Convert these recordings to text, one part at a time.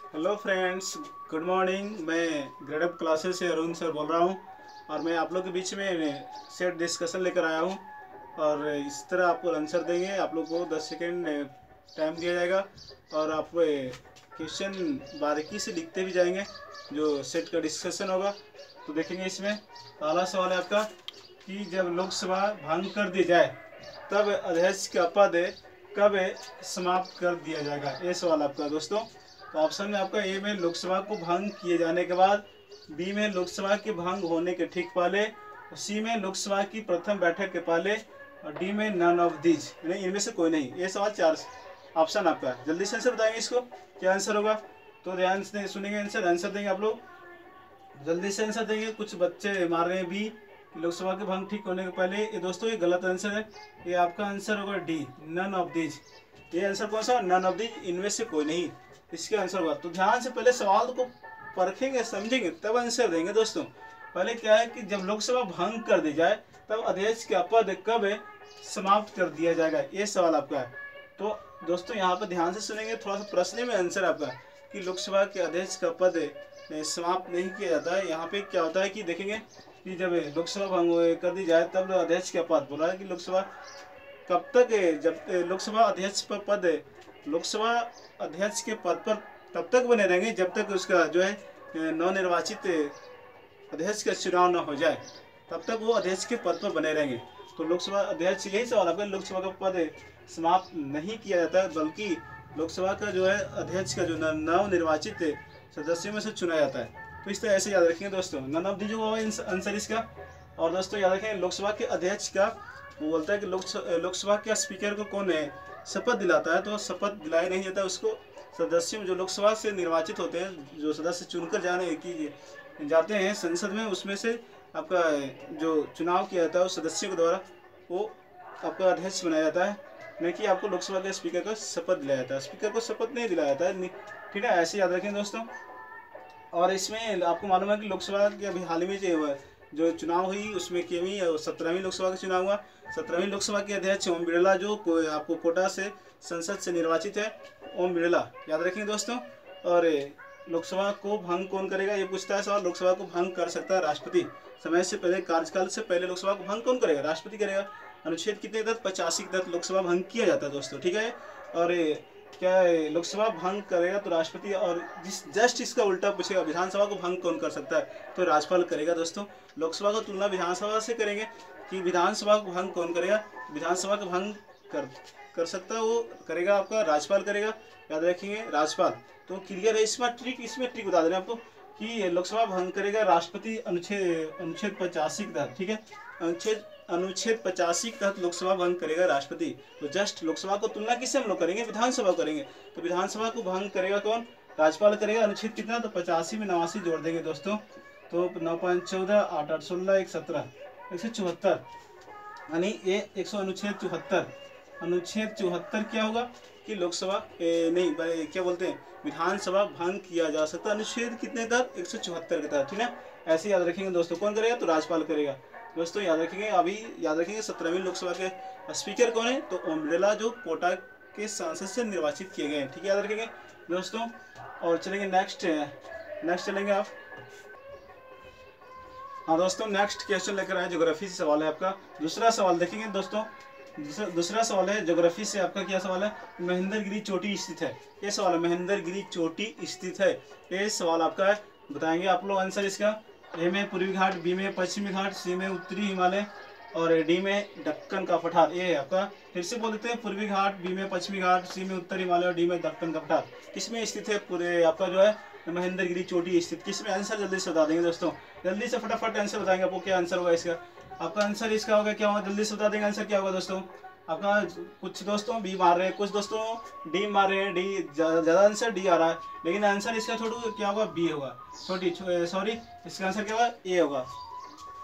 Hello friends, good morning. मैं grade classes से Arun sir बोल रहा हूँ और मैं आप लोग के बीच में सेट डिस्कशन लेकर आया हूँ। और इस तरह आपको आंसर देंगे। आप लोग को 10 सेकेंड टाइम दिया जाएगा और आप क्वेश्चन बारीकी से लिखते भी जाएंगे जो सेट का डिस्कशन होगा। तो देखेंगे इसमें पहला सवाल है आपका कि जब लोकसभा भंग कर दी जाए तब अध्यक्ष का पद कब समाप्त कर दिया जाएगा। ये सवाल आपका दोस्तों। तो ऑप्शन में आपका ए में लोकसभा को भंग किए जाने के बाद, बी में लोकसभा के भंग होने के ठीक पहले, सी में लोकसभा की प्रथम बैठक के पहले और डी में नन ऑफ दीज, नहीं इनमें से कोई नहीं। ये सवाल चार ऑप्शन आपका है। जल्दी से आंसर बताएंगे इसको क्या आंसर होगा। तो ध्यान से सुनेंगे, आंसर देंगे आप लोग, जल्दी से आंसर देंगे। कुछ बच्चे मार रहे हैं बी, लोकसभा के भंग ठीक होने के पहले। ये दोस्तों ये गलत आंसर है। ये आपका आंसर होगा डी, नन ऑफ दीज। ये आंसर कौन सा? नन ऑफ दीज, इनमें से कोई नहीं इसके आंसर होगा। तो ध्यान से पहले सवाल को परखेंगे, समझेंगे, तब आंसर देंगे दोस्तों। पहले क्या है कि जब लोकसभा भंग कर दी जाए तब अध्यक्ष का पद कब समाप्त कर दिया जाएगा, ये सवाल आपका है। तो दोस्तों यहाँ पर ध्यान से सुनेंगे, थोड़ा सा प्रश्न में आंसर आपका कि लोकसभा के अध्यक्ष का पद समाप्त नहीं किया जाता है। यहाँ पे क्या होता है कि देखेंगे कि जब लोकसभा भंग कर दी जाए तब अध्यक्ष का पद, बोला है कि लोकसभा कब तक, जब लोकसभा अध्यक्ष पर पद, लोकसभा अध्यक्ष के पद पर तब तक बने रहेंगे जब तक उसका जो है नवनिर्वाचित अध्यक्ष का चुनाव न हो जाए, तब तक वो अध्यक्ष के पद पर बने रहेंगे। तो लोकसभा अध्यक्ष, यही सवाल आपका, लोकसभा का पद समाप्त नहीं किया जाता है बल्कि लोकसभा का जो है अध्यक्ष का जो नवनिर्वाचित सदस्यों में से चुना जाता है। तो इस तरह ऐसे याद रखेंगे दोस्तों, नन ऑफ दी जो होगा आंसर इसका। और दोस्तों याद रखें लोकसभा के अध्यक्ष का, वो बोलता है कि लोकसभा के स्पीकर को कौन है शपथ दिलाता है, तो शपथ दिलाया नहीं जाता उसको। सदस्यों जो लोकसभा से निर्वाचित होते हैं, जो सदस्य चुनकर जाते हैं संसद में, उसमें से आपका जो चुनाव किया जाता है उस सदस्यों के द्वारा वो आपका अध्यक्ष बनाया जाता है, न कि आपको लोकसभा के स्पीकर को शपथ दिलाया जाता है। स्पीकर को शपथ नहीं दिलाया जाता है, ठीक है, ऐसे याद रखें दोस्तों। और इसमें आपको मालूम है कि लोकसभा के अभी हाल ही में जो चुनाव हुई उसमें 17वीं लोकसभा का चुनाव हुआ। 17वीं लोकसभा के अध्यक्ष ओम बिरला, जो आपको कोटा से संसद से निर्वाचित है, ओम बिरला, याद रखेंगे दोस्तों। और लोकसभा को भंग कौन करेगा, ये पूछता है सवाल। लोकसभा को भंग कर सकता है राष्ट्रपति। समय से पहले, कार्यकाल से पहले लोकसभा को भंग कौन करेगा? राष्ट्रपति करेगा। अनुच्छेद कितने तहत? 85 के तहत लोकसभा भंग किया जाता है दोस्तों, ठीक है। और क्या लोकसभा भंग करेगा तो राष्ट्रपति, और जस्ट इसका उल्टा पूछेगा विधानसभा को भंग कौन कर सकता है, तो राज्यपाल करेगा दोस्तों। लोकसभा का तुलना विधानसभा से करेंगे कि विधानसभा को भंग कौन करेगा। विधानसभा को भंग कर सकता है, वो करेगा आपका राज्यपाल करेगा, याद रखेंगे राज्यपाल। तो क्लियर है। इसमें ट्रिक बता दे रहे हैं आपको कि लोकसभा भंग करेगा राष्ट्रपति अनुच्छेद 85 के तहत, ठीक है। अनुच्छेद 85 के तहत लोकसभा भंग करेगा राष्ट्रपति। तो जस्ट लोकसभा को तुलना किससे हम लोग करेंगे? विधानसभा करेंगे। तो विधानसभा को भंग करेगा कौन? राज्यपाल करेगा। अनुच्छेद कितना? तो 85 में 89 जोड़ देंगे दोस्तों, तो 9 5 14 8 8 16 1 17 174, यानी ये अनुच्छेद 74। अनुच्छेद 74 क्या होगा कि लोकसभा नहीं क्या बोलते हैं, विधानसभा भंग किया जा सकता है अनुच्छेद कितने तहत? 174 के तहत, ठीक है। ऐसे याद रखेंगे दोस्तों। कौन करेगा? तो राज्यपाल करेगा दोस्तों, याद रखेंगे। अभी याद रखेंगे 17वीं लोकसभा के स्पीकर कौन है? तो ओम बिरला, जो कोटा के सांसद से निर्वाचित किए गए हैं, ठीक है, याद रखेंगे दोस्तों। और चलेंगे नेक्स्ट चलेंगे आप। हाँ दोस्तों, नेक्स्ट क्वेश्चन लेकर आए, ज्योग्राफी से सवाल है आपका। दूसरा सवाल देखेंगे दोस्तों। दूसरा सवाल है ज्योग्राफी से आपका। क्या सवाल है? महेंद्रगिरी चोटी स्थित है, ये सवाल है। महेंद्रगिरी चोटी स्थित है, ये सवाल आपका है। बताएंगे आप लोग आंसर इसका। ए में पूर्वी घाट, बी में पश्चिमी घाट, सी में उत्तरी हिमालय और डी में दक्कन का पठार। ये है आपका। फिर से बोल देते हैं, पूर्वी घाट, बी में पश्चिमी घाट, सी में उत्तरी हिमालय और डी में दक्कन का पठार। किसमें स्थित है? पूरे आपका जो है महेंद्रगिरी चोटी स्थित। किसमें? आंसर जल्दी से बता देंगे दोस्तों, जल्दी से फटाफट आंसर बताएंगे। आपको क्या आंसर होगा इसका? आपका आंसर इसका होगा, क्या होगा जल्दी से बता देंगे आंसर क्या होगा दोस्तों। आपका कुछ दोस्तों बी मार रहे हैं, कुछ दोस्तों डी मार रहे हैं। डी ज़्यादा आंसर डी आ रहा है, लेकिन आंसर इसका थोड़ा क्या होगा? बी होगा। सॉरी, इसका आंसर क्या होगा? ए होगा।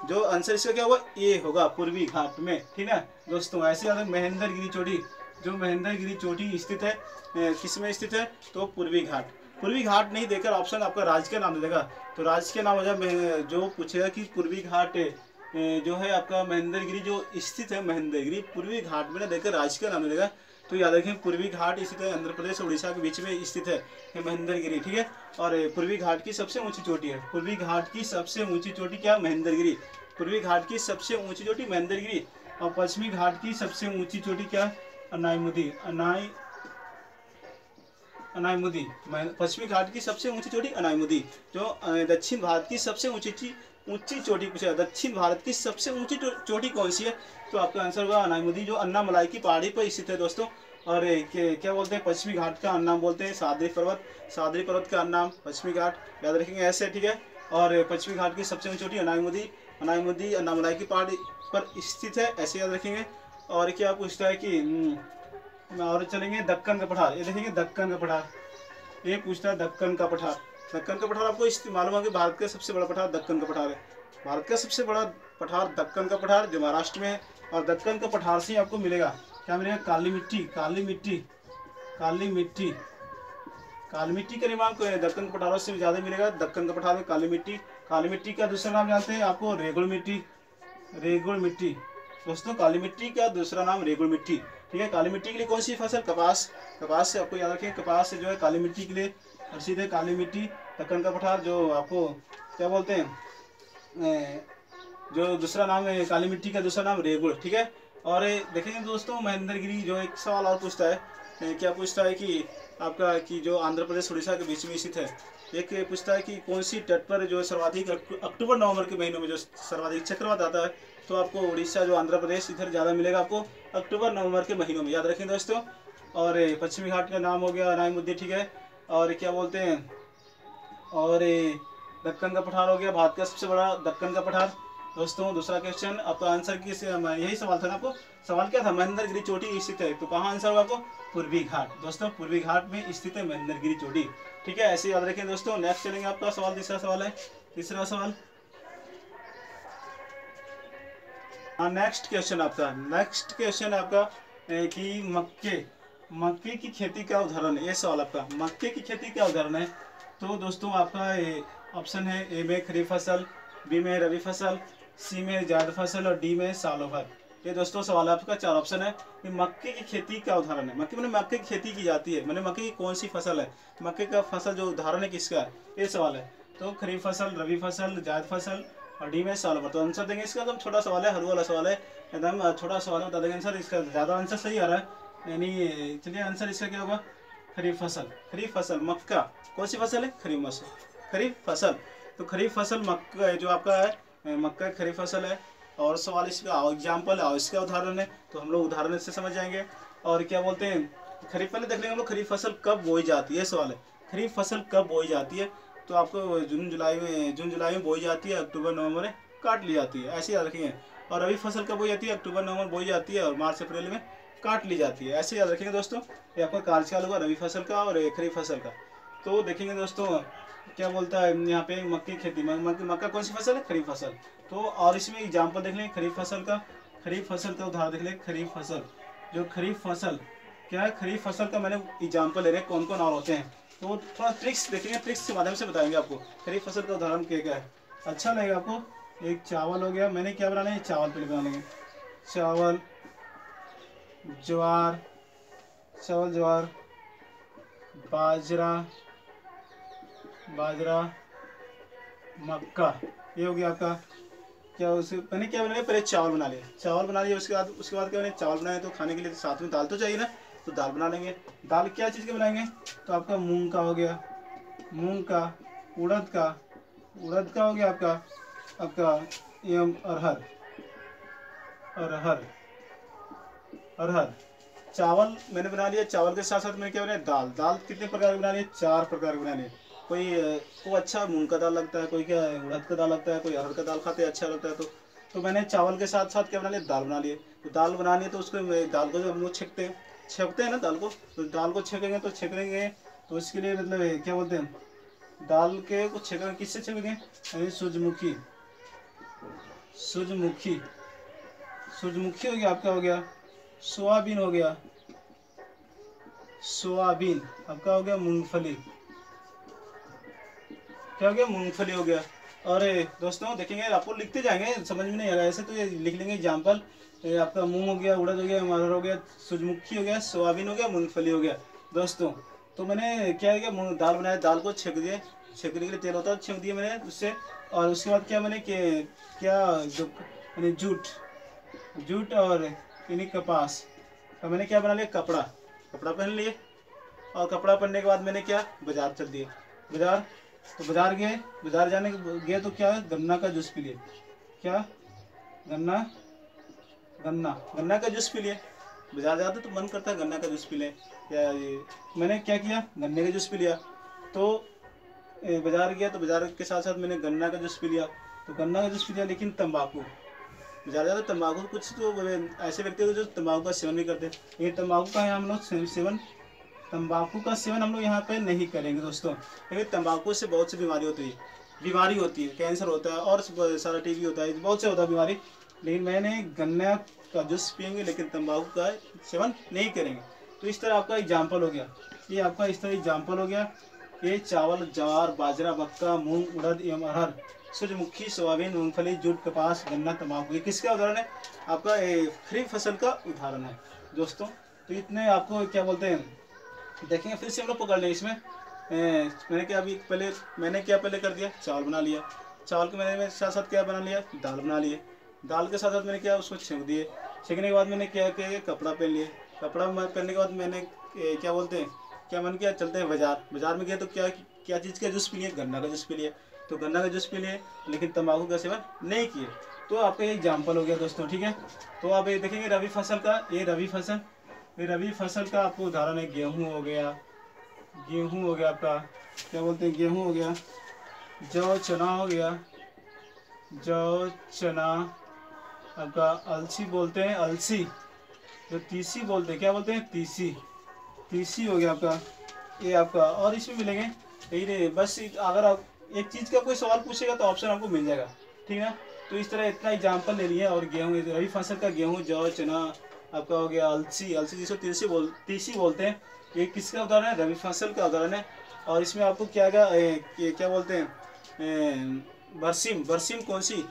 जो आंसर इसका क्या होगा? ए होगा, पूर्वी घाट में, ठीक है दोस्तों। ऐसे याद है, महेंद्रगिरी चोटी, जो महेंद्रगिरी चोटी स्थित है, किस में स्थित है? तो पूर्वी घाट। पूर्वी घाट नहीं देकर ऑप्शन आपका राज्य का नाम दे देगा, तो राज्य के नाम हो जाए। जो पूछेगा कि पूर्वी घाट जो है आपका महेंद्रगिरी जो स्थित है, महेंद्रगिरी पूर्वी घाट में ना देकर राज्य का नाम देगा, तो याद रखें पूर्वी घाट स्थित है आंध्र प्रदेश और उड़ीसा के बीच में स्थित है महेंद्रगिरी, ठीक है। और पूर्वी घाट की सबसे ऊंची चोटी है, पूर्वी घाट की सबसे ऊंची चोटी क्या, महेंद्रगिरी। पूर्वी घाट की सबसे ऊंची चोटी महेंद्रगिरी। और पश्चिमी घाट की सबसे ऊंची चोटी क्या, अनायमुदी, अनायमुदी। पश्चिमी घाट की सबसे ऊंची चोटी अनायमुदी। जो दक्षिण भारत की सबसे ऊंची चोटी पूछा, दक्षिण भारत की सबसे ऊंची चोटी कौन सी है, तो आपका आंसर होगा अनायमुदी, जो अन्नामलाई की पहाड़ी पर स्थित है दोस्तों। और क्या बोलते हैं, पश्चिमी घाट का अन्नाम बोलते हैं सादरी पर्वत, सादरी पर्वत का अन्नाम पश्चिमी घाट, याद रखेंगे ऐसे, ठीक है। और पश्चिमी घाट की सबसे ऊंची चोटी अनायमुदी, अनायमुदी अन्नामलाई की पहाड़ी पर स्थित है, ऐसे याद रखेंगे। और क्या पूछता है कि और चलेंगे दक्कन का पठार, ये देखेंगे दक्कन का पठार, ये पूछता है दक्कन का पठार। दक्कन का पठार आपको मालूम है कि भारत का सबसे बड़ा पठार दक्कन का पठार है, भारत का सबसे बड़ा पठार दक्कन का पठार जो महाराष्ट्र में है। और दक्कन का पठार से ही आपको मिलेगा, क्या मिलेगा, काली मिट्टी, काली मिट्टी, काली मिट्टी, काली मिट्टी का निर्माण दक्कन के पठारों से ज़्यादा मिलेगा, दक्कन का पठार में काली मिट्टी। काली मिट्टी का दूसरा नाम जानते हैं आपको, रेगुड़ मिट्टी, रेगुड़ मिट्टी दोस्तों, काली मिट्टी का दूसरा नाम रेगुड़ मिट्टी, ठीक है। काली मिट्टी के लिए कौन सी फसल, कपास, कपास से आपको याद रखें, कपास से जो है काली मिट्टी के लिए प्रसिद्ध है, काली मिट्टी। दक्कन का पठार जो आपको क्या बोलते हैं, जो दूसरा नाम है काली मिट्टी का दूसरा नाम रेगुड़, ठीक है। और देखेंगे दोस्तों महेंद्रगिरी, जो एक सवाल और पूछता है, क्या पूछता है कि आपका कि जो आंध्र प्रदेश उड़ीसा के बीच में स्थित है, एक पूछता है कि कौन सी तट पर जो सर्वाधिक अक्टूबर नवंबर के महीनों में जो सर्वाधिक चक्रवात आता है, तो आपको उड़ीसा जो आंध्र प्रदेश इधर ज़्यादा मिलेगा आपको अक्टूबर नवंबर के महीनों में, याद रखें दोस्तों। और पश्चिमी घाट का नाम हो गया अनायमुदी, ठीक है। और क्या बोलते हैं, और दक्कन का पठार हो गया भारत का सबसे बड़ा दक्कन का पठार दोस्तों। दूसरा क्वेश्चन आपका आंसर किस, यही सवाल था ना आपको, सवाल क्या था, महेंद्रगिरी चोटी स्थित है, तो कहाँ आंसर होगा आपको, पूर्वी घाट दोस्तों, पूर्वी घाट में स्थित है महेंद्रगिरी चोटी, ठीक है। ऐसे याद रखें दोस्तों। नेक्स्ट चलेंगे आपका सवाल, तीसरा सवाल है, तीसरा सवाल। हाँ नेक्स्ट क्वेश्चन आपका, नेक्स्ट क्वेश्चन आपका कि मक्के की खेती का उदाहरण है, ये सवाल आपका, मक्के की खेती का उदाहरण है। तो दोस्तों आपका ऑप्शन है, ए में खरीफ फसल, बी में रबी फसल, सी में जायद फसल और डी में सालों भर। ये दोस्तों सवाल आपका चार ऑप्शन है कि मक्के की खेती का उदाहरण है, मक्के मैंने मक्के की खेती की जाती है, मैंने मक्के की कौन सी फसल है, मक्के का फसल जो उदाहरण है किसका है, ये सवाल है। तो खरीफ फसल, रबी फसल, जायद फसल और डी में सालों भर। तो आंसर देंगे इसका, एकदम छोटा सवाल है, हल वाला सवाल है, एकदम छोटा सवाल है, बता देंगे आंसर इसका, ज़्यादा आंसर सही आ रहा है यानी। चलिए आंसर इसका क्या होगा, खरीफ फसल, खरीफ फसल, मक्का कौन सी फसल है, खरीफ फसल। तो खरीफ फसल मक्का जो आपका है, मक्का खरीफ फसल है। और सवाल इसका एग्जाम्पल है और इसका उदाहरण है, तो हम लोग उदाहरण से समझ जाएंगे। और क्या बोलते हैं, खरीफ पहले देख लेंगे हम लोग, खरीफ फसल कब बोई जाती है, सवाल है खरीफ फसल कब बोई जाती है, तो आपको जून जुलाई में बोई जाती है, अक्टूबर नवंबर में काट ली जाती है, ऐसे याद रखेंगे। और रबी फसल कब बोई जाती है, अक्टूबर नवंबर बोई जाती है और मार्च अप्रैल में काट ली जाती है, ऐसे याद रखेंगे दोस्तों। ये आपका कार्यकाल होगा रबी फसल का और खरीफ फसल का। तो देखेंगे दोस्तों क्या बोलता है यहाँ पे, मक्के की खेती, मक्का कौन सी फसल है, खरीफ फसल। तो और इसमें एग्जाम्पल देख लें खरीफ फसल का, खरीफ फसल का उदाहरण देख लें, खरीफ फसल, जो खरीफ फसल क्या है, खरीफ फसल का मैंने एग्जाम्पल ले रहे हैं कौन कौन और होते हैं। तो थोड़ा ट्रिक्स देखेंगे, ट्रिक्स के माध्यम से बताएंगे आपको खरीफ फसल का उदाहरण क्या क्या है, अच्छा लगेगा आपको। एक चावल हो गया, मैंने क्या बनाना है, चावल पहले बना लेंगे, चावल, ज्वार, चावल ज्वार, बाजरा, मक्का, ये हो गया आपका। क्या उसे मैंने क्या बना लिया, पहले चावल बना लिया, चावल बना लिया, उसके बाद क्या मैंने चावल बनाए, तो खाने के लिए तो साथ में दाल तो चाहिए ना, तो दाल बना लेंगे। दाल क्या चीज़ के बनाएंगे, तो आपका मूंग का हो गया, मूंग का, उड़द का हो गया आपका ये अरहर। चावल मैंने बना लिया, चावल के साथ साथ मैंने क्या बनाया, दाल कितने प्रकार की बना लिए, 4 प्रकार की बना लिए। कोई अच्छा मूंग का दाल लगता है, कोई क्या उड़द का दाल लगता है, कोई अरहर का दाल खाते हैं अच्छा लगता है। तो मैंने चावल के साथ साथ क्या बना लिया, दाल बना लिए। तो दाल बनानी है तो उसको दाल को जो हम लोग छेकते हैं ना दाल को, तो दाल को छेकेंगे तो इसके लिए मतलब क्या बोलते हैं, दाल के को छेकेंगे, किससे छेकेंगे, सूरजमुखी हो गया आपका, हो गया सोयाबीन, हो गया सोयाबीन, आपका हो गया मूंगफली, क्या हो गया, मूंगफली हो गया। और दोस्तों देखेंगे, आपको लिखते जाएंगे, समझ में नहीं आएगा ऐसे, तो ये लिख लेंगे एग्जाम्पल। आपका मूंग हो गया, उड़द हो गया, मटर हो गया, सूरजमुखी हो गया, सोयाबीन हो गया, मूंगफली हो गया दोस्तों। तो मैंने क्या किया, दाल बनाया, दाल को छेक दिए, छेकने के लिए तेल होता है, छेक दिया मैंने उससे। और उसके बाद क्या मैंने क्या जो मैंने जूट और इन्हीं कपास का मैंने क्या बना लिया, कपड़ा पहन लिए। और कपड़ा पहनने के बाद मैंने क्या, बाजार चल दिए, बाजार। तो बाजार गए, बाजार गए तो क्या, गन्ना का जूस पी लिए। क्या, गन्ना का जूस पी लिए। बाजार जाते तो मन करता है गन्ना का जूस पी लें, या ये मैंने क्या किया, गन्ने का जूस पी लिया। तो बाजार गया तो बाजार के साथ साथ मैंने गन्ना का जूस पी लिया। तो गन्ना का जूस पी लिया, लेकिन तंबाकू, बाजार जाते तंबाकू, कुछ तो ऐसे व्यक्ति हो जो तंबाकू का सेवन भी करते हैं। ये तंबाकू का हम लोग तंबाकू का सेवन हम लोग यहाँ पे नहीं करेंगे दोस्तों, क्योंकि तंबाकू से बहुत सी बीमारी होती है, कैंसर होता है और सारा टीबी होता है, बहुत से होता है बीमारी। लेकिन मैंने गन्ना का जूस पियेंगे, लेकिन तंबाकू का सेवन नहीं करेंगे। तो इस तरह आपका एग्जाम्पल हो गया, ये आपका इस तरह एग्जाम्पल हो गया। ये चावल, ज्वार, बाजरा, मक्का, मूंग, उड़द एवं अरहर, सूरजमुखी, सोयाबीन, मूंगफली, जूट, कपास, गन्ना, तंबाकू, ये किसका उदाहरण है, आपका खरीफ फसल का उदाहरण है दोस्तों। तो इतने आपको क्या बोलते हैं, देखेंगे फिर से हम लोग पकड़ लें इसमें। मैंने क्या पहले कर दिया, चावल बना लिया। चावल के मैंने साथ साथ क्या बना लिया, दाल बना लिए। दाल के साथ साथ मैंने क्या, उसको छेक दिए। छेकने के बाद मैंने क्या किया, कपड़ा पहन लिए। कपड़ा पहनने के बाद मैंने क्या बोलते हैं, क्या मन किया, चलते हैं बाजार में गए तो क्या चीज़ का जूस पी लिए, गन्ना का जूस पी लिए। तो गन्ना का जूस पी लिए, लेकिन तंबाकू का सेवन नहीं किए। तो आपका ये एग्जाम्पल हो गया दोस्तों, ठीक है। तो आप ये देखेंगे रबी फसल का, ये रबी फसल का आपको उदाहरण है, गेहूँ हो गया आपका, क्या बोलते हैं, गेहूँ हो गया, जौ चना हो गया, जौ चना आपका, अलसी बोलते हैं, अलसी जो तीसी बोलते हैं, क्या बोलते हैं, तीसी हो गया आपका, ये आपका। और इसमें मिलेंगे यही नहीं, बस अगर आप एक चीज़ का कोई सवाल पूछेगा तो ऑप्शन आपको मिल जाएगा, ठीक है। तो इस तरह इतना एग्जाम्पल ले लिए। और गेहूँ, रबी फसल का गेहूँ, जौ चना आपका हो गया, अलसी जिसको तीसी बोलते हैं, ये किसका उदाहरण है, रबी फसल का उदाहरण है। और इसमें आपको क्या बोलते हैं, बरसीम कौन सी,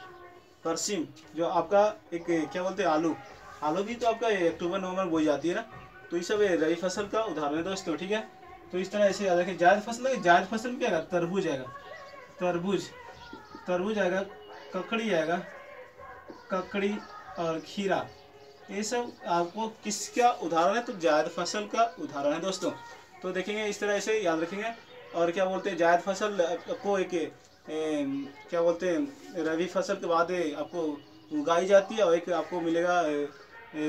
बरसीम जो आपका एक क्या बोलते हैं, आलू भी तो आपका अक्टूबर नवंबर बोई जाती है ना। तो ये सब रबी फसल का उदाहरण है दोस्तों, ठीक है। तो इस तरह ऐसे याद रखें। जायद फसल में क्या आएगा, तरबूज आएगा, तरबूज आएगा, ककड़ी और खीरा, ये सब आपको किसका उदाहरण है, तो जायद फसल का उदाहरण है दोस्तों। तो देखेंगे इस तरह से याद रखेंगे। और क्या बोलते हैं, जायद फसल आपको क्या बोलते हैं, रबी फसल के बाद आपको उगाई जाती है, और एक आपको मिलेगा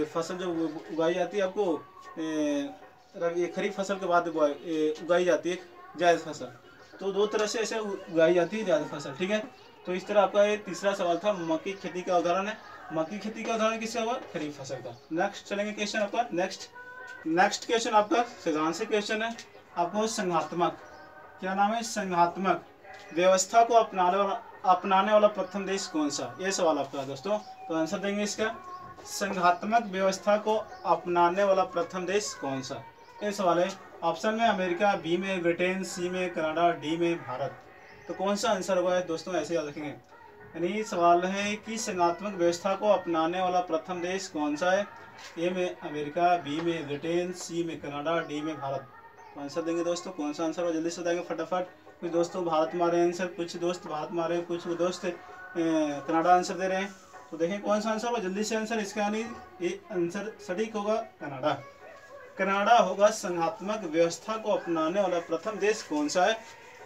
फसल जो उगाई जाती है आपको खरीफ फसल के बाद उगाई जाती है जायद फसल। तो दो तरह से ऐसे उगाई जाती है जायद फसल, ठीक है। तो इस तरह आपका ये तीसरा सवाल था, मक्की खेती का उदाहरण है। मक्की खेती का उदाहरण किसका हुआ, खरीफ फसल का। नेक्स्ट चलेंगे क्वेश्चन आपका, नेक्स्ट क्वेश्चन आपका सिद्धांत से क्वेश्चन है आपको, संघात्मक, क्या नाम है, संघात्मक व्यवस्था को अपनाने वाला प्रथम देश कौन सा, ये सवाल आपका है दोस्तों। तो आंसर देंगे इसका, संघात्मक व्यवस्था को अपनाने वाला प्रथम देश कौन सा, ये सवाल है। ऑप्शन में अमेरिका, बी में ब्रिटेन, सी में कनाडा, डी में भारत। तो कौन सा आंसर होगा दोस्तों, ऐसे याद रखेंगे। यानी सवाल है कि संघात्मक व्यवस्था को अपनाने वाला प्रथम देश कौन सा है, ए में अमेरिका, बी में ब्रिटेन, सी में कनाडा, डी में भारत। तो आंसर देंगे दोस्तों, कौन सा आंसर हो, जल्दी से बताएंगे फटाफट। कुछ दोस्तों भारत मारे आंसर, कुछ दोस्त भारत मारे, कुछ दोस्त कनाडा आंसर दे रहे हैं। तो देखें कौन सा आंसर होगा, जल्दी से आंसर इसका, यानी ये आंसर सटीक होगा, कनाडा होगा। संघात्मक व्यवस्था को अपनाने वाला प्रथम देश कौन सा है,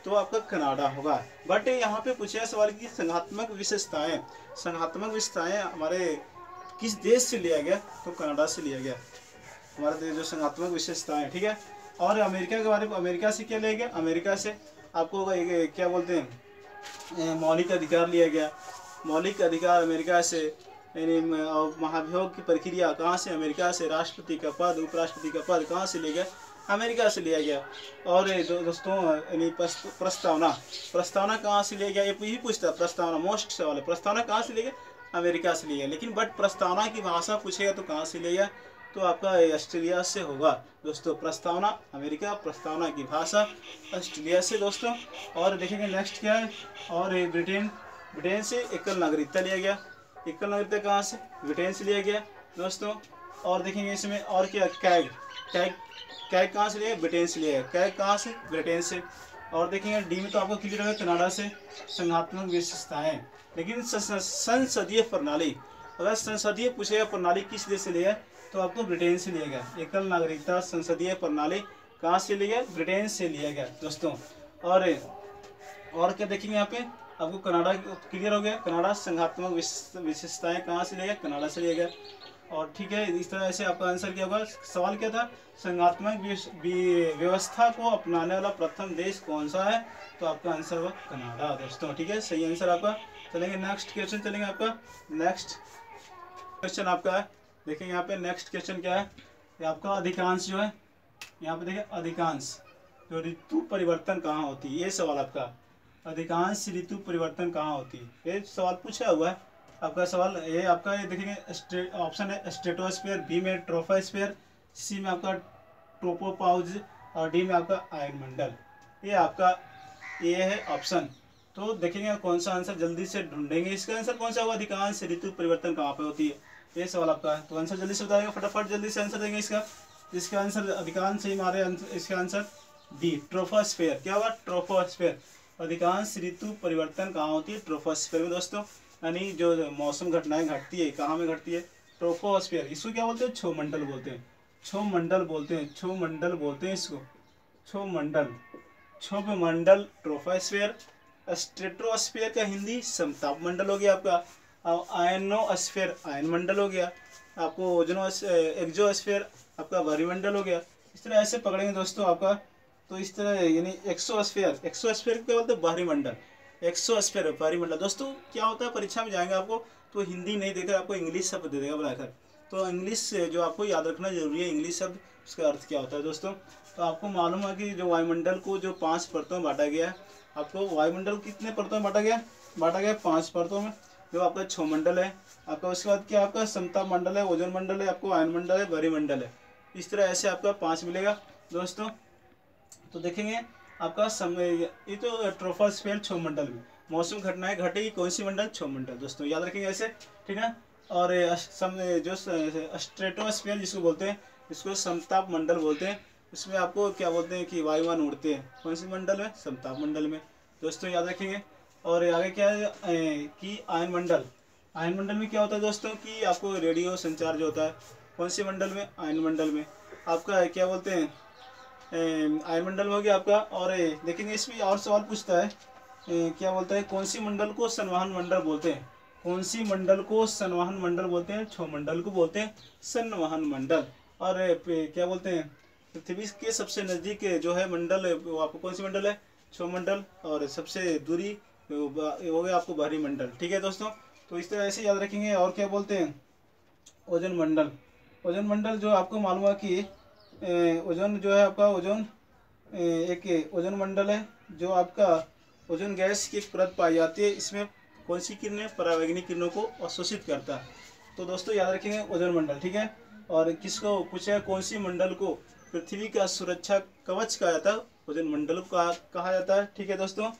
तो आपका कनाडा होगा। बट यहाँ पे पूछा सवाल की संघात्मक विशेषताएं हमारे किस देश से लिया गया, तो कनाडा से लिया गया हमारा देश जो संघात्मक विशेषताएं, ठीक है। और अमेरिका के बारे में, अमेरिका से क्या लिया गया, अमेरिका से आपको क्या बोलते हैं, मौलिक अधिकार लिया गया। मौलिक अधिकार अमेरिका से, यानी महाभियोग की प्रक्रिया कहाँ से, अमेरिका से। राष्ट्रपति का पद, उपराष्ट्रपति का पद कहाँ से लिया गया, अमेरिका से लिया गया। और दोस्तों यानी प्रस्तावना कहाँ से लिया गया, ये भी पूछता है, प्रस्तावना मोस्ट सवाल है, प्रस्तावना कहाँ से लिया गया, अमेरिका से लिया गया। लेकिन बट प्रस्तावना की भाषा पूछेगा तो कहाँ से लिया गया, तो आपका ऑस्ट्रेलिया से होगा दोस्तों। प्रस्तावना अमेरिका, प्रस्तावना की भाषा ऑस्ट्रेलिया से दोस्तों। और देखेंगे नेक्स्ट क्या है, और ब्रिटेन ब्रिटेन से एकल नागरिकता लिया गया। एकल नागरिकता कहाँ से? ब्रिटेन से लिया गया दोस्तों। और देखेंगे इसमें और क्या, कैग, कैग, कैग कहाँ से लिया? ब्रिटेन से लिया गया। कैग कहाँ से? ब्रिटेन से। और देखेंगे डी में तो आपको क्लियर होगा, कनाडा से। संघात्मक विशेषताएं, लेकिन संसदीय प्रणाली, अगर संसदीय पूछेगा प्रणाली किस देश से लिया तो आपको ब्रिटेन से लिया गया। एकल नागरिकता संसदीय प्रणाली कहाँ से लिया गया? ब्रिटेन से लिया गया दोस्तों। और क्या देखेंगे यहाँ पे आपको, कनाडा क्लियर हो गया। कनाडा संघात्मक विशेषताएं कहाँ से लिया गया? कनाडा से लिया गया। और ठीक है, इस तरह से आपका आंसर क्या होगा? सवाल क्या था? संघात्मक व्यवस्था को अपनाने वाला प्रथम देश कौन सा है? तो आपका आंसर होगा कनाडा दोस्तों। ठीक है, सही आंसर आपका। चलेंगे नेक्स्ट क्वेश्चन, चलेंगे आपका नेक्स्ट क्वेश्चन आपका है। देखिए यहाँ पे नेक्स्ट क्वेश्चन क्या है, ये आपका अधिकांश जो है, यहाँ पे देखिए अधिकांश जो ऋतु परिवर्तन कहाँ होती है, ये सवाल आपका। अधिकांश ऋतु परिवर्तन कहाँ होती है, ये सवाल पूछा हुआ है आपका सवाल। ये आपका ये देखेंगे ऑप्शन है स्ट्रेटोस्फीयर, बी में ट्रोपोस्फीयर, सी में आपका ट्रोपोपाउज और डी में आपका आयनमंडल। ये आपका ये है ऑप्शन। तो देखेंगे कौन सा आंसर जल्दी से ढूंढेंगे। इसका आंसर कौन सा होगा? अधिकांश ऋतु परिवर्तन कहाँ पे होती है, ये सवाल आपका है। तो आंसर जल्दी से बताएंगे, फटाफट जल्दी से आंसर देंगे इसका। इसका आंसर अधिकांश सही मारे, इसका आंसर डी ट्रोपोस्फीयर। क्या होगा? ट्रोपोस्फीयर। अधिकांश ऋतु परिवर्तन कहाँ होती है? ट्रोपोस्फीयर में दोस्तों। यानी जो मौसम घटनाएं घटती है कहाँ में घटती है? ट्रोपोस्फीयर। इसको क्या बोलते हैं? क्षोमंडल बोलते हैं, क्षोमंडल बोलते हैं, क्षोमंडल बोलते हैं इसको, क्षोमंडल, क्षोभमंडल ट्रोपोस्फीयर। स्ट्रेटोस्फीयर का हिंदी समताप मंडल हो गया आपका। आयनोस्फीयर आयनमंडल हो गया आपको। एक्सोस्फीयर आपका वायुमंडल हो गया। इस तरह ऐसे पकड़ेंगे दोस्तों आपका। तो इस तरह यानी एक्सोस्फीयर, एक्सोस्फीयर क्या बोलते हैं? बाहरी मंडल। एक्सोस्फीयर बाहरी मंडल। दोस्तों क्या होता है, परीक्षा में जाएंगे आपको तो हिंदी नहीं देकर आपको इंग्लिश शब्द दे देगा बनाकर। तो इंग्लिश जो आपको याद रखना जरूरी है, इंग्लिश शब्द उसका अर्थ क्या होता है दोस्तों। तो आपको मालूम है कि जो वायुमंडल को जो 5 परतों में बांटा गया है, आपको वायुमंडल कितने परतों में बांटा गया? बांटा गया 5 परतों में। जो आपका क्षोमंडल है आपका, उसके बाद क्या आपका समताप मंडल है, ओजोन मंडल है, आपको आयनमंडल है, वायुमंडल है। इस तरह ऐसे आपका 5 मिलेगा दोस्तों। तो देखेंगे आपका समय, ये तो ट्रोपोस्फीयर क्षोमंडल में मौसम घटनाएं घटेगी कौन सी मंडल? क्षोमंडल दोस्तों, याद रखेंगे ऐसे, ठीक है। और जो स्ट्रेटोस्फीयर जिसको बोलते हैं, इसको समताप मंडल बोलते हैं। उसमें आपको क्या बोलते हैं कि वायुमान उड़ते हैं कौन सी मंडल में? समताप मंडल में दोस्तों, याद रखेंगे। और आगे क्या है कि आयनमंडल, आयनमंडल में क्या होता है दोस्तों कि आपको रेडियो संचार जो होता है कौन सी मंडल में? आयनमंडल में। आपका क्या बोलते हैं आयनमंडल हो गया आपका। और देखेंगे इसमें और सवाल पूछता है क्या बोलता है, कौन सी मंडल को संवहन मंडल बोलते हैं? कौन सी मंडल को संवहन मंडल बोलते हैं? क्षोमंडल को बोलते हैं संवहन मंडल। और क्या बोलते हैं पृथ्वी के सबसे नजदीक जो है मंडल, वो आपको कौन सी मंडल है? क्षोमंडल। और सबसे दूरी हो गया आपको बाहरी मंडल। ठीक है दोस्तों, तो इस तरह ऐसे याद रखेंगे। और क्या बोलते हैं? ओजोन मंडल। ओजोन मंडल जो आपको मालूम है कि ओजोन जो है आपका, ओजोन एक ओजोन मंडल है जो आपका ओजोन गैस की एक परत पाई जाती है। इसमें कौन सी किरणें? परावैंगनी किरणों को अवशोषित करता है। तो दोस्तों याद रखेंगे ओजोन मंडल, ठीक है। और किसको पूछा, कौन सी मंडल को पृथ्वी का सुरक्षा कवच कहा जाता है? ओजोन मंडल को कहा जाता है, ठीक है दोस्तों।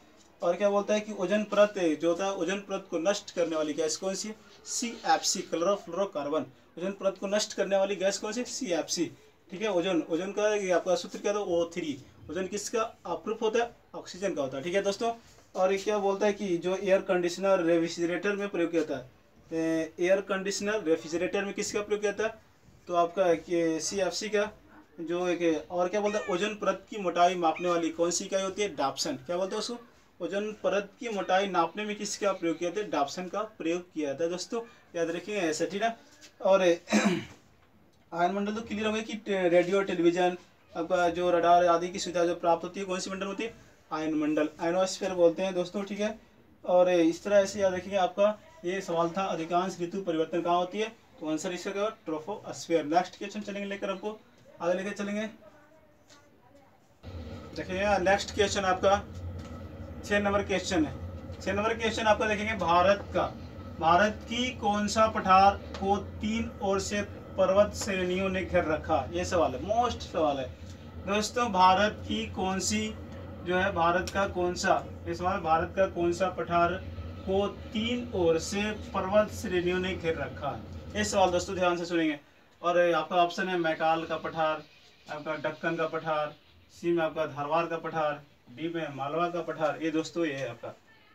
और क्या बोलता है कि ओजोन परत जो होता है, ओजोन परत को नष्ट करने वाली गैस कौन सी? CFC, chlorofluorocarbon. ओजोन परत को नष्ट करने वाली गैस कौन सी? CFC, ठीक है। ओजोन का आपका सूत्र क्या था? O3। ओजोन किसका अप्रूफ होता है? ऑक्सीजन का होता है, ठीक है दोस्तों। और क्या बोलता है कि जो एयर कंडीशनर रेफ्रिजरेटर में प्रयोग किया जाता है, एयर कंडीशनर रेफ्रिजरेटर में किसका प्रयोग किया जाता है? तो आपका CFC का जो एक। और क्या बोलता है, ओजोन परत की मोटाई मापने वाली कौन सी इकाई होती है? डाप्सन। क्या बोलते हैं उसको? ओजोन परत की मोटाई नापने में किसका प्रयोग किया जाता है? डाप्सन का प्रयोग किया जाता है दोस्तों, याद रखिएगा ऐसा, ठीक है। और आयनमंडल तो क्लियर हो गया कि रेडियो, टेलीविजन, आपका जो रडार आदि की सुविधा जो प्राप्त होती है कौन सी मंडल होती है? आयनमंडल, आयनोस्फीयर बोलते हैं दोस्तों, ठीक है। और इस तरह ऐसे याद रखिएगा। आपका ये सवाल था अधिकांश ऋतु परिवर्तन कहाँ होती है? तो आंसर इसका क्या? ट्रोपोस्फीयर। नेक्स्ट क्वेश्चन चलेंगे लेकर, आपको आगे लेकर चलेंगे। देखिएगा नेक्स्ट क्वेश्चन आपका 6 नंबर क्वेश्चन है। 6 नंबर क्वेश्चन आपका देखेंगे, भारत की कौन सा पठार को 3 ओर से पर्वत श्रेणियों ने घेर रखा? ये सवाल है, मोस्ट सवाल है दोस्तों। भारत की कौन सी जो है, भारत का कौन सा, ये सवाल, भारत का कौन सा पठार को तीन ओर से पर्वत श्रेणियों ने घेर रखा है? ये सवाल दोस्तों ध्यान से सुनेंगे। और आपका ऑप्शन है मैकाल का पठार, आपका दक्कन का पठार, सी में आपका धारवाड़ का पठार, डी में मालवा का पठार। ये दोस्तों ये है आपका।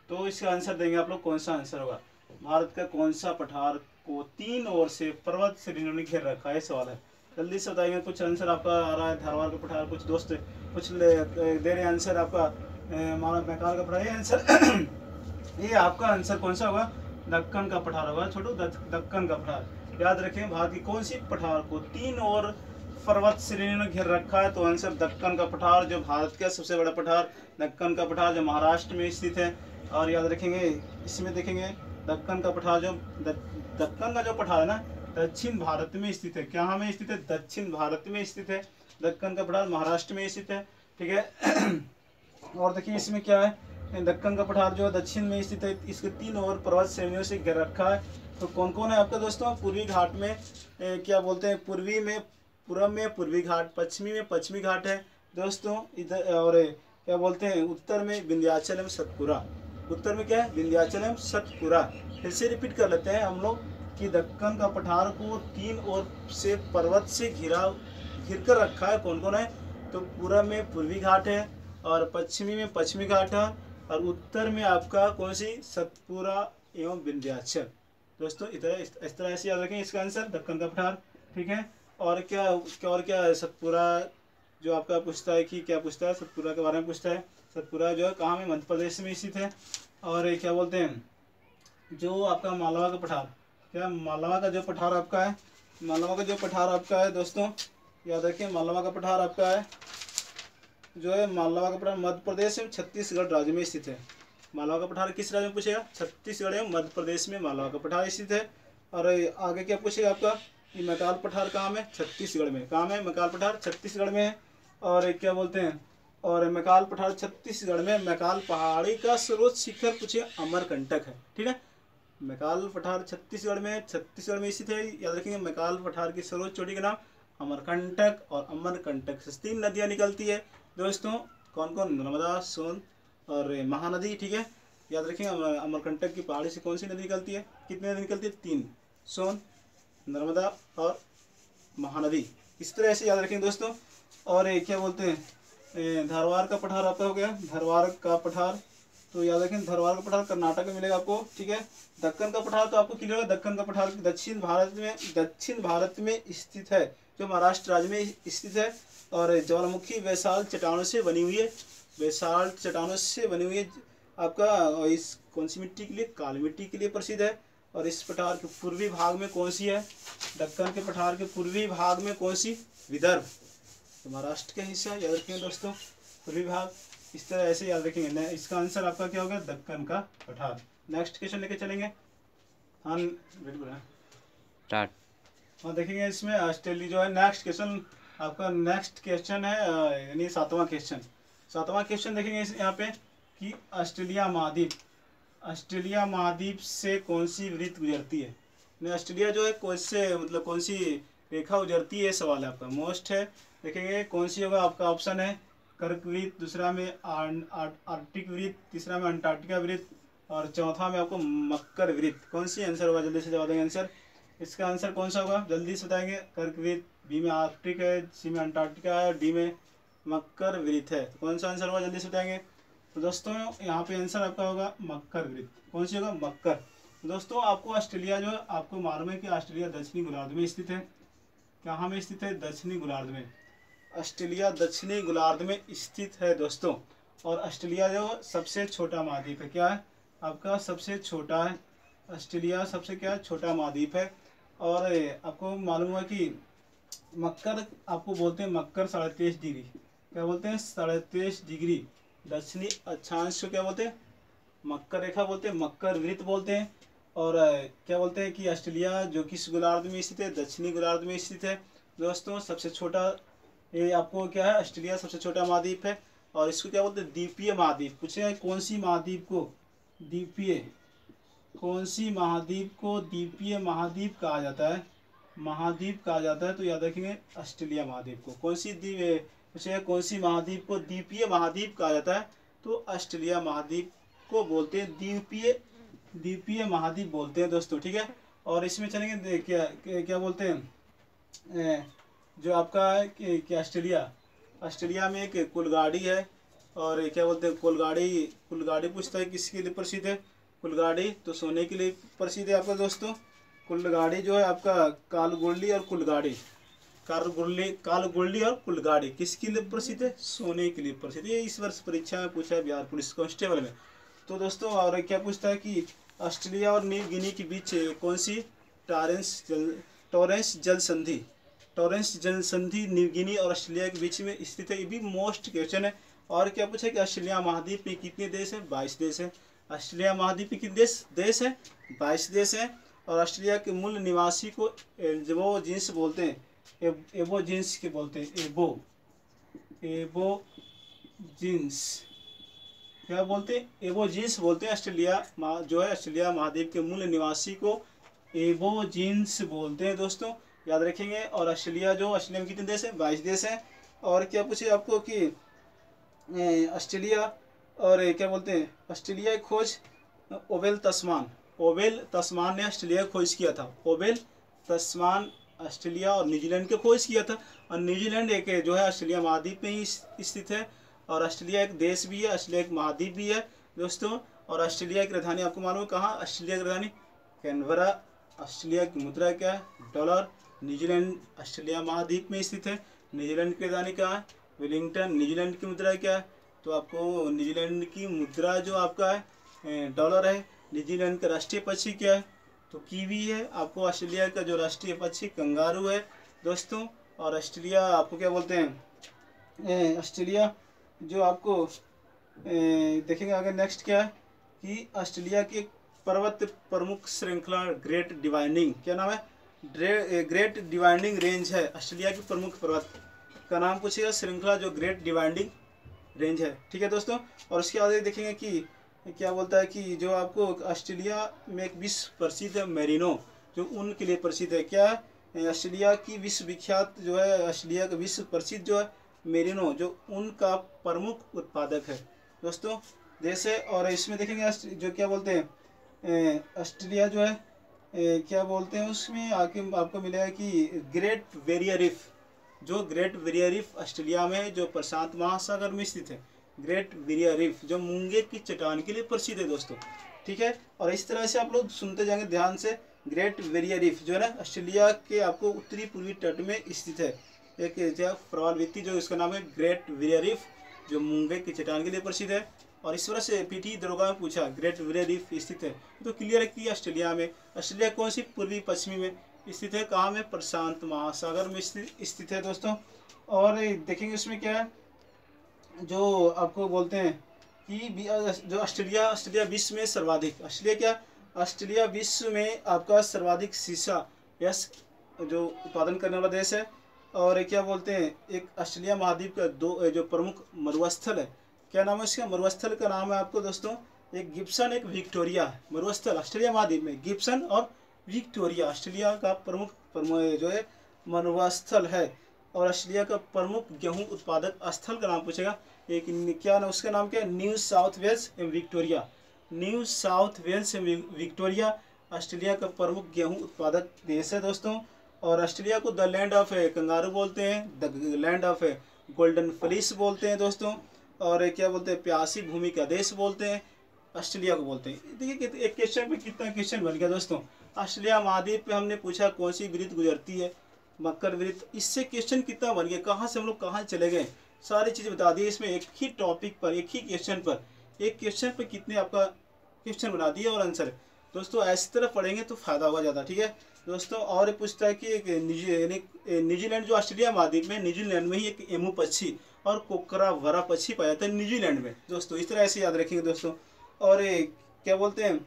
तो इसका आंसर देंगे आप लोग, कौन सा आंसर होगा? भारत का कौन सा पठार को तीन ओर से पर्वत श्रेणियों ने घेर रखा है? सवाल है, जल्दी से बताइए। कुछ आंसर आपका आ रहा है धारवाड़ का पठार, कुछ दोस्त कुछ दे रहे आंसर आपका मैकाल का पठार। ये आंसर ये आपका आंसर कौन सा होगा? दक्कन का पठार होगा छोटू, दक्कन का पठार। याद रखें, भारत की कौन सी पठार को तीन और पर्वत श्रेणी ने घेर रखा है? तो आंसर दक्कन का पठार, जो भारत का सबसे बड़ा पठार दक्कन का पठार, जो महाराष्ट्र में स्थित है। और याद रखेंगे, इसमें देखेंगे दक्कन का पठार, जो दक्कन का जो पठार है ना, दक्षिण भारत में स्थित है। क्या में स्थित है? दक्षिण भारत में स्थित है। दक्कन का पठार महाराष्ट्र में स्थित है, ठीक है। और देखिए इसमें क्या है, दक्कन का पठार जो है दक्षिण में स्थित है, इसके तीन और पर्वत श्रेणियों से घेर रखा है। तो कौन कौन है आपका दोस्तों? पूर्वी घाट में क्या बोलते हैं, पूर्वी में पूर्व में पूर्वी घाट, पश्चिमी में पश्चिमी घाट है दोस्तों इधर, और क्या बोलते हैं उत्तर में विंध्याचल एवं सतपुरा। उत्तर में क्या है? विंध्याचल एवं सतपुरा। फिर से रिपीट कर लेते हैं हम लोग कि दक्कन का पठार को तीन ओर से पर्वत से घिर कर रखा है। कौन कौन है? तो पूर्व में पूर्वी घाट है, और पश्चिमी में पश्चिमी घाट है, और उत्तर में आपका कौन सी? सतपुरा एवं विंध्याचल। दोस्तों इस तरह से याद रखें इसका आंसर दक्कन का पठार, ठीक है। और क्या सतपुरा जो आपका पूछता है कि क्या पूछता है? सतपुरा के बारे में पूछता है। सतपुरा जो है कहाँ में? मध्य प्रदेश में स्थित है। और क्या बोलते हैं जो आपका मालवा का पठार, क्या मालवा का जो पठार आपका है, मालवा का जो पठार आपका है दोस्तों, याद रखें मालवा का पठार आपका है जो है, मालवा का पठार मध्य प्रदेश में छत्तीसगढ़ राज्य में स्थित है। मालवा का पठार किस राज्य में पूछेगा? छत्तीसगढ़ एवं मध्य प्रदेश में मालवा का पठार स्थित है। और आगे क्या पूछेगा आपका? ये मैकाल पठार कहाँ में? छत्तीसगढ़ में। कहाँ में? मैकाल पठार छत्तीसगढ़ में है। और क्या बोलते हैं, और मैकाल पठार छत्तीसगढ़ में मैकाल पहाड़ी का सर्वोच्च शिखर पूछे अमरकंटक है, ठीक है। मैकाल पठार छत्तीसगढ़ में स्थित है। याद रखेंगे मैकाल पठार की सर्वोच्च चोटी का नाम अमरकंटक, और अमरकंटक से तीन नदियाँ निकलती है दोस्तों। कौन कौन? नर्मदा, सोन और महानदी, ठीक है। याद रखेंगे अमरकंटक की पहाड़ी से कौन सी नदी निकलती है? कितनी नदी निकलती है? तीन, सोन, नर्मदा और महानदी। इस तरह से याद रखेंगे दोस्तों। और क्या बोलते हैं धारवाड़ का पठार आपका हो गया, धारवाड़ का पठार। तो याद रखें धारवाड़ का पठार कर्नाटक में मिलेगा आपको, ठीक है। दक्कन का पठार तो आपको क्लियर होगा, दक्कन का पठार दक्षिण भारत में स्थित है, जो महाराष्ट्र राज्य में स्थित है। और ज्वालामुखी वैशाल चट्टानों से बनी हुई है, वैशाल चट्टानों से बनी हुई है आपका। इस कौन सी मिट्टी के लिए? काली मिट्टी के लिए प्रसिद्ध है। और इस पठार के पूर्वी भाग में कौन सी है? दक्कन के पठार के पूर्वी भाग में कौन सी? विदर्भ, तो महाराष्ट्र का हिस्सा याद रखेंगे दोस्तों, पूर्वी भाग। इस तरह ऐसे याद रखेंगे। इसका आंसर आपका क्या होगा? दक्कन का पठार। नेक्स्ट क्वेश्चन लेके चलेंगे। हाँ स्टार्ट। हाँ देखेंगे इसमें ऑस्ट्रेलिया जो है नेक्स्ट क्वेश्चन आपका, नेक्स्ट क्वेश्चन है यानी सातवां क्वेश्चन देखेंगे यहाँ पे कि ऑस्ट्रेलिया महाद्वीप से कौन सी वृत्त गुजरती है? ऑस्ट्रेलिया जो है कौन से मतलब कौन सी रेखा गुजरती है, सवाल है आपका। मोस्ट है, देखेंगे कौन सी होगा आपका। ऑप्शन है कर्क वृत्त, दूसरा में आर्कटिक वृत्त, तीसरा में अंटार्कटिका वृत्त, और चौथा में आपको मकर वृत्त। कौन सी आंसर होगा? जल्दी से जवाब देंगे आंसर। इसका आंसर कौन सा होगा? जल्दी से बताएंगे। कर्क वृत्त, बी में आर्कटिक है, सी में अंटार्कटिका है, डी में मकर वृत्त है। तो कौन सा आंसर होगा? जल्दी से बताएंगे। तो दोस्तों यहाँ पे आंसर आपका होगा मकर वृत्त। कौन सी होगा? मकर। दोस्तों आपको ऑस्ट्रेलिया जो है आपको मालूम है कि ऑस्ट्रेलिया दक्षिणी गोलार्ध में स्थित है। कहाँ में स्थित है? दक्षिणी गोलार्ध में। ऑस्ट्रेलिया दक्षिणी गोलार्ध में स्थित है दोस्तों। और ऑस्ट्रेलिया जो सबसे छोटा महाद्वीप है, क्या है आपका? सबसे छोटा है ऑस्ट्रेलिया, सबसे क्या छोटा महाद्वीप है। और आपको मालूम है कि मकर आपको बोलते हैं मकर 33.5 डिग्री, क्या बोलते हैं? 33.5 डिग्री दक्षिणी अक्षांश को क्या बोलते हैं? मकर रेखा बोलते हैं, मकर वृत्त बोलते हैं। और क्या बोलते हैं कि ऑस्ट्रेलिया जो किस गोलार्ध में स्थित है? दक्षिणी गोलार्ध में स्थित है दोस्तों। सबसे छोटा ये आपको क्या है? ऑस्ट्रेलिया सबसे छोटा महाद्वीप है। और इसको क्या बोलते हैं? द्वीपीय महाद्वीप। पूछे कौन सी महाद्वीप को द्वीपीय, कौन सी महाद्वीप को द्वीपीय महाद्वीप कहा जाता है? महाद्वीप कहा जाता है। तो याद रखेंगे ऑस्ट्रेलिया महाद्वीप को। कौन सी द्वीप, पूछे कौन सी महाद्वीप को द्वीपीय महाद्वीप कहा जाता है? तो ऑस्ट्रेलिया महाद्वीप को बोलते हैं द्वीपीय द्वीपीय महाद्वीप बोलते हैं दोस्तों, ठीक है। और इसमें चलेंगे क्या बोलते हैं, जो आपका है कि ऑस्ट्रेलिया में एक कुलगाड़ी है। और क्या बोलते हैं, कुलगाड़ी पूछता है किसके लिए प्रसिद्ध है। कुलगाड़ी तो सोने के लिए प्रसिद्ध है आपका दोस्तों। कुलगाड़ी जो है आपका कालगुल्ली और कुलगाड़ी, कालगुल्ली और कुलगाड़ी किसके लिए प्रसिद्ध है, सोने के लिए प्रसिद्ध है। ये इस वर्ष परीक्षा में पूछा है बिहार पुलिस कांस्टेबल में। तो दोस्तों और क्या पूछता है कि ऑस्ट्रेलिया और न्यू गिनी के बीच कौन सी टॉरेंस जल संधि न्यू गिनी और ऑस्ट्रेलिया के बीच में स्थित है। ये भी मोस्ट क्वेश्चन है। और क्या पूछा कि ऑस्ट्रेलिया महाद्वीप में कितने देश हैं, 22 देश हैं। ऑस्ट्रेलिया महाद्वीप में कितने देश हैं, 22 देश हैं। और ऑस्ट्रेलिया के मूल निवासी को एबो जींस बोलते हैं, एबो जींस के बोलते हैं, एबो जींस क्या बोलते हैं, एबो जींस बोलते हैं। ऑस्ट्रेलिया जो है ऑस्ट्रेलिया महाद्वीप के मूल निवासी को एबो जींस बोलते हैं दोस्तों, याद रखेंगे। और ऑस्ट्रेलिया में कितने देश हैं, 22 देश हैं। और क्या पूछे आपको कि ऑस्ट्रेलिया और क्या बोलते हैं, ऑस्ट्रेलिया की खोज ओवेल तस्मान ने ऑस्ट्रेलिया खोज किया था। ओवेल तस्मान ऑस्ट्रेलिया और न्यूजीलैंड की खोज किया था। और न्यूजीलैंड एक जो है ऑस्ट्रेलिया महाद्वीप में ही स्थित है। और ऑस्ट्रेलिया एक देश भी है, ऑस्ट्रेलिया एक महाद्वीप भी है दोस्तों। और ऑस्ट्रेलिया की राजधानी आपको मालूम है कहाँ, ऑस्ट्रेलिया की राजधानी कैनबरा। ऑस्ट्रेलिया की मुद्रा क्या है, डॉलर। न्यूजीलैंड ऑस्ट्रेलिया महाद्वीप में स्थित है। न्यूजीलैंड की राजधानी कहाँ है, वेलिंगटन। न्यूजीलैंड की मुद्रा क्या है, तो आपको न्यूजीलैंड की मुद्रा जो आपका है डॉलर है। न्यूजीलैंड का राष्ट्रीय पक्षी क्या है, तो कीवी है। आपको ऑस्ट्रेलिया का जो राष्ट्रीय पक्षी कंगारू है दोस्तों। और ऑस्ट्रेलिया आपको क्या बोलते हैं, ऑस्ट्रेलिया जो आपको देखेंगे आगे नेक्स्ट क्या है कि ऑस्ट्रेलिया की पर्वत प्रमुख श्रृंखला ग्रेट डिवाइडिंग, क्या नाम है, ग्रेट डिवाइडिंग रेंज है। ऑस्ट्रेलिया की प्रमुख पर्वत का नाम पूछेगा, श्रृंखला जो ग्रेट डिवाइडिंग रेंज है, ठीक है दोस्तों। और उसके आगे देखेंगे कि क्या बोलता है कि जो आपको ऑस्ट्रेलिया में एक विश्व प्रसिद्ध है मेरिनो, जो ऊन के लिए प्रसिद्ध है। क्या है, ऑस्ट्रेलिया की विश्व विख्यात जो है, ऑस्ट्रेलिया का विश्व प्रसिद्ध जो है मेरिनो, जो ऊन का प्रमुख उत्पादक है दोस्तों देश है। और इसमें देखेंगे जो क्या बोलते हैं, ऑस्ट्रेलिया जो है क्या बोलते हैं, उसमें आके आपको मिलेगा कि ग्रेट बैरियर रीफ, जो ग्रेट बैरियर रीफ ऑस्ट्रेलिया में जो प्रशांत महासागर में स्थित है। ग्रेट बैरियर रीफ जो मुंगेर की चट्टान के लिए प्रसिद्ध है दोस्तों, ठीक है। और इस तरह से आप लोग सुनते जाएंगे ध्यान से। ग्रेट बैरियर रीफ जो है ना ऑस्ट्रेलिया के आपको उत्तरी पूर्वी तट में स्थित है। एक प्रवाल जो इसका नाम है ग्रेट बैरियर रीफ, जो मुंगेर की चट्टान के लिए प्रसिद्ध है। और इस वर्ष पीटी दरोगा में पूछा ग्रेट बैरियर रीफ स्थित है, तो क्लियर है कि ऑस्ट्रेलिया में। ऑस्ट्रेलिया कौन सी पूर्वी पश्चिमी में स्थित है, कहाँ में, प्रशांत महासागर में स्थित है दोस्तों। और देखेंगे उसमें क्या है, जो आपको बोलते हैं कि जो ऑस्ट्रेलिया विश्व में सर्वाधिक, ऑस्ट्रेलिया विश्व में आपका सर्वाधिक सीसा यस जो उत्पादन करने वाला देश है। और क्या बोलते हैं, एक ऑस्ट्रेलिया महाद्वीप का जो प्रमुख मरुस्थल है, क्या नाम है इसका, मरुस्थल का नाम है आपको दोस्तों, एक गिब्सन एक विक्टोरिया मरुस्थल। ऑस्ट्रेलिया महाद्वीप में गिब्सन और विक्टोरिया ऑस्ट्रेलिया का प्रमुख जो है मरुस्थल है। और ऑस्ट्रेलिया का प्रमुख गेहूं उत्पादक स्थल का नाम पूछेगा, एक क्या नाम, उसका नाम क्या है, न्यू साउथ वेल्स एवं विक्टोरिया। न्यू साउथ वेल्स एवं विक्टोरिया ऑस्ट्रेलिया का प्रमुख गेहूं उत्पादक देश है दोस्तों। और ऑस्ट्रेलिया को द लैंड ऑफ कंगारू बोलते हैं, the land of golden fleece बोलते हैं दोस्तों। और क्या बोलते हैं, प्यासी भूमि का देश बोलते हैं, ऑस्ट्रेलिया को बोलते हैं। देखिए एक क्वेश्चन पे कितना क्वेश्चन बन गया दोस्तों। ऑस्ट्रेलिया महाद्वीप पे हमने पूछा कौन सी वृत्त गुजरती है, मकर वृत्त। इससे क्वेश्चन कितना बन गया, कहाँ से हम लोग कहाँ चले गए, सारी चीज़ें बता दी इसमें। एक ही टॉपिक पर, एक ही क्वेश्चन पर, एक क्वेश्चन पर कितने आपका क्वेश्चन बना दिया और आंसर दोस्तों। ऐसी तरह पढ़ेंगे तो फायदा होगा ज़्यादा, ठीक है दोस्तों। और पूछता है कि न्यूजीलैंड जो ऑस्ट्रेलिया महाद्वीप में, न्यूजीलैंड में ही एक एमू पक्षी और कोकरावारा पक्षी पाया जाता है न्यूजीलैंड में दोस्तों। इस तरह ऐसे याद रखेंगे दोस्तों। और क्या बोलते हैं,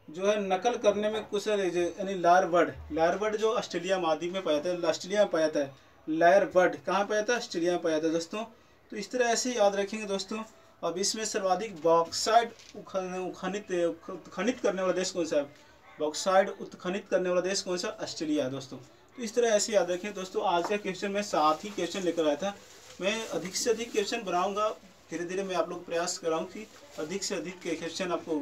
जो है नकल करने में कुछ यानी लायर बर्ड जो ऑस्ट्रेलिया महाद्वीप में पाया जाता है, ऑस्ट्रेलिया में पाया जाता है। लायर बर्ड कहाँ पाया जाता है, ऑस्ट्रेलिया में पाया जाता है दोस्तों। तो इस तरह ऐसे याद रखेंगे दोस्तों। अब इसमें सर्वाधिक बॉक्साइड उत्खनित करने वाला देश कौन सा है, बॉक्साइड उत्खनित करने वाला देश कौन सा, ऑस्ट्रेलिया है दोस्तों। तो इस तरह ऐसे याद रखें दोस्तों। आज का क्वेश्चन मैं 7 ही क्वेश्चन लेकर आया था। मैं अधिक से अधिक क्वेश्चन बनाऊंगा, धीरे धीरे मैं आप लोग प्रयास कर रहा हूँ कि अधिक से अधिक क्वेश्चन आपको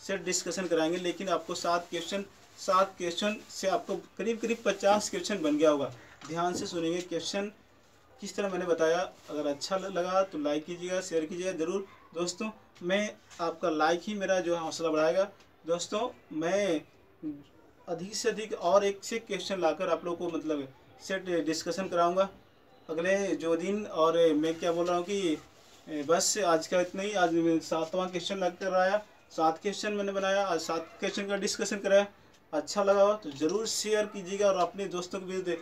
सेट डिस्कशन कराएंगे, लेकिन आपको 7 क्वेश्चन से आपको करीब करीब 50 क्वेश्चन बन गया होगा। ध्यान से सुनेंगे क्वेश्चन किस तरह मैंने बताया। अगर अच्छा लगा तो लाइक कीजिएगा, शेयर कीजिएगा ज़रूर दोस्तों। मैं आपका लाइक ही मेरा जो हौसला बढ़ाएगा दोस्तों। मैं अधिक से अधिक और एक से क्वेश्चन लाकर आप लोगों को मतलब सेट डिस्कशन कराऊंगा अगले जो दिन। और मैं क्या बोल रहा हूँ कि बस आज का इतना ही। आज 7वां क्वेश्चन लग कर आया, 7 क्वेश्चन मैंने बनाया, आज 7 क्वेश्चन का डिस्कशन कराया। अच्छा लगा हो तो ज़रूर शेयर कीजिएगा और अपने दोस्तों के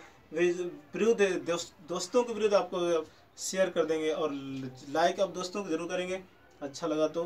दोस्तों के विरुद्ध आपको शेयर कर देंगे और लाइक आप दोस्तों को ज़रूर करेंगे। अच्छा लगा तो